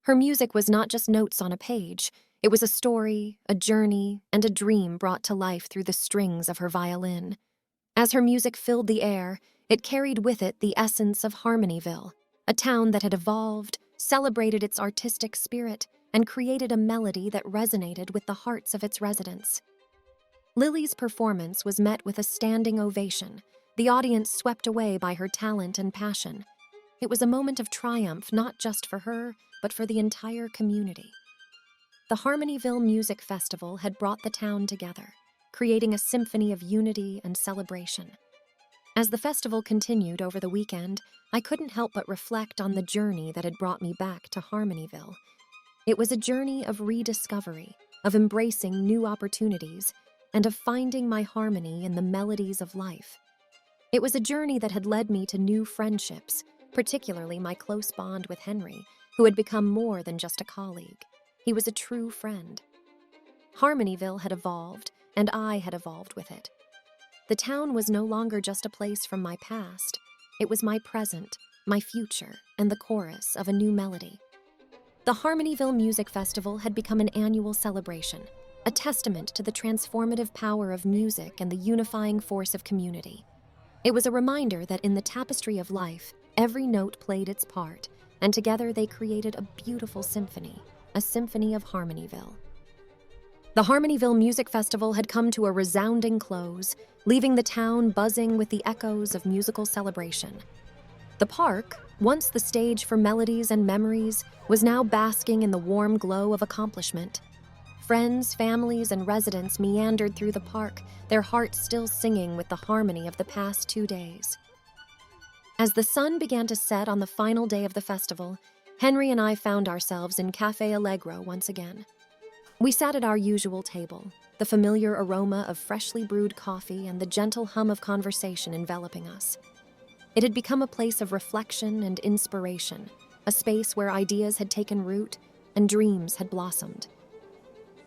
Her music was not just notes on a page, it was a story, a journey, and a dream brought to life through the strings of her violin. As her music filled the air, it carried with it the essence of Harmonyville, a town that had evolved, celebrated its artistic spirit, and created a melody that resonated with the hearts of its residents. Lily's performance was met with a standing ovation, the audience swept away by her talent and passion. It was a moment of triumph not just for her, but for the entire community. The Harmonyville Music Festival had brought the town together, creating a symphony of unity and celebration. As the festival continued over the weekend, I couldn't help but reflect on the journey that had brought me back to Harmonyville. It was a journey of rediscovery, of embracing new opportunities, and of finding my harmony in the melodies of life. It was a journey that had led me to new friendships, particularly my close bond with Henry, who had become more than just a colleague. He was a true friend. Harmonyville had evolved, and I had evolved with it. The town was no longer just a place from my past. It was my present, my future, and the chorus of a new melody. The Harmonyville Music Festival had become an annual celebration, a testament to the transformative power of music and the unifying force of community. It was a reminder that in the tapestry of life, every note played its part, and together they created a beautiful symphony, a symphony of Harmonyville. The Harmonyville Music Festival had come to a resounding close, leaving the town buzzing with the echoes of musical celebration. The park, once the stage for melodies and memories, was now basking in the warm glow of accomplishment. Friends, families, and residents meandered through the park, their hearts still singing with the harmony of the past 2 days. As the sun began to set on the final day of the festival, Henry and I found ourselves in Café Allegro once again. We sat at our usual table, the familiar aroma of freshly brewed coffee and the gentle hum of conversation enveloping us. It had become a place of reflection and inspiration, a space where ideas had taken root and dreams had blossomed.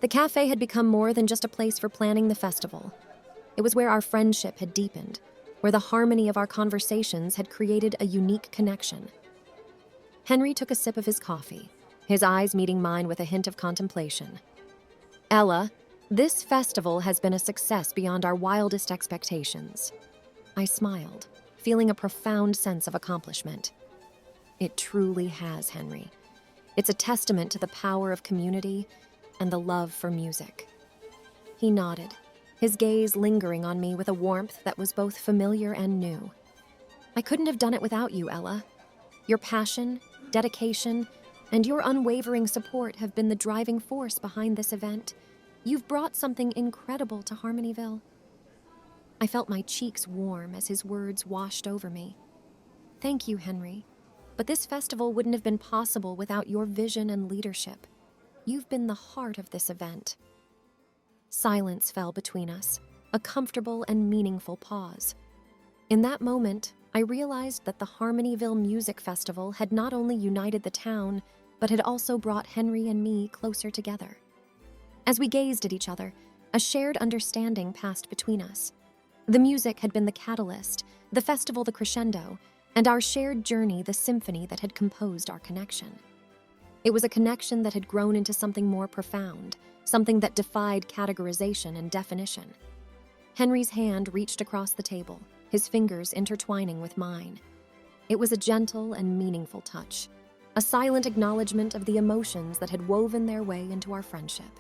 The cafe had become more than just a place for planning the festival. It was where our friendship had deepened, where the harmony of our conversations had created a unique connection. Henry took a sip of his coffee, his eyes meeting mine with a hint of contemplation. "Ella, this festival has been a success beyond our wildest expectations." I smiled, feeling a profound sense of accomplishment. "It truly has, Henry. It's a testament to the power of community and the love for music." He nodded, his gaze lingering on me with a warmth that was both familiar and new. "I couldn't have done it without you, Ella. Your passion, dedication, and your unwavering support have been the driving force behind this event. You've brought something incredible to Harmonyville." I felt my cheeks warm as his words washed over me. "Thank you, Henry. But this festival wouldn't have been possible without your vision and leadership. You've been the heart of this event." Silence fell between us, a comfortable and meaningful pause. In that moment, I realized that the Harmonyville Music Festival had not only united the town, but had also brought Henry and me closer together. As we gazed at each other, a shared understanding passed between us. The music had been the catalyst, the festival the crescendo, and our shared journey the symphony that had composed our connection. It was a connection that had grown into something more profound, something that defied categorization and definition. Henry's hand reached across the table, his fingers intertwining with mine. It was a gentle and meaningful touch, a silent acknowledgement of the emotions that had woven their way into our friendship.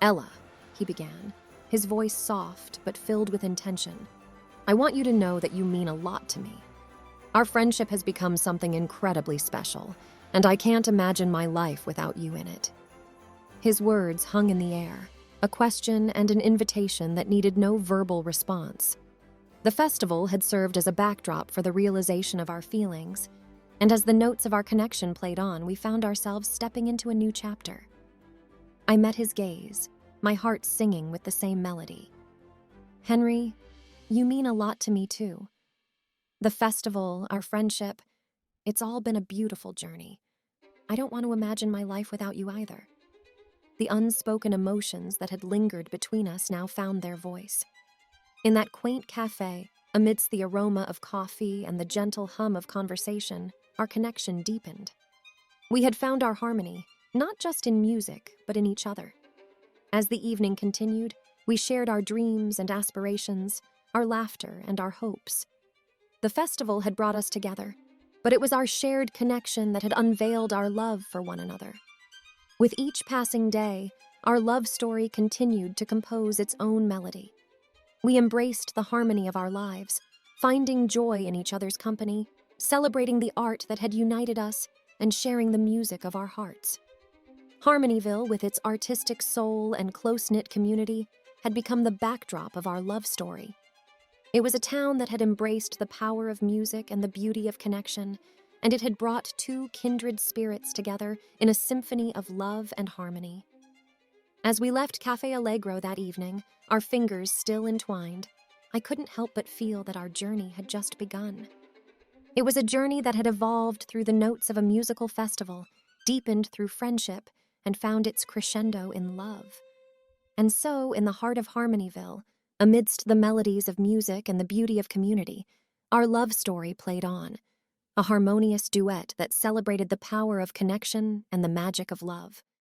"Ella," he began, his voice soft but filled with intention, "I want you to know that you mean a lot to me. Our friendship has become something incredibly special, and I can't imagine my life without you in it." His words hung in the air, a question and an invitation that needed no verbal response. The festival had served as a backdrop for the realization of our feelings, and as the notes of our connection played on, we found ourselves stepping into a new chapter. I met his gaze, my heart singing with the same melody. "Henry, you mean a lot to me too. The festival, our friendship, it's all been a beautiful journey. I don't want to imagine my life without you either." The unspoken emotions that had lingered between us now found their voice. In that quaint cafe, amidst the aroma of coffee and the gentle hum of conversation, our connection deepened. We had found our harmony, not just in music, but in each other. As the evening continued, we shared our dreams and aspirations, our laughter and our hopes. The festival had brought us together, but it was our shared connection that had unveiled our love for one another. With each passing day, our love story continued to compose its own melody. We embraced the harmony of our lives, finding joy in each other's company, celebrating the art that had united us, and sharing the music of our hearts. Harmonyville, with its artistic soul and close-knit community, had become the backdrop of our love story. It was a town that had embraced the power of music and the beauty of connection, and it had brought two kindred spirits together in a symphony of love and harmony. As we left Café Allegro that evening, our fingers still entwined, I couldn't help but feel that our journey had just begun. It was a journey that had evolved through the notes of a musical festival, deepened through friendship, and found its crescendo in love. And so, in the heart of Harmonyville, amidst the melodies of music and the beauty of community, our love story played on, a harmonious duet that celebrated the power of connection and the magic of love.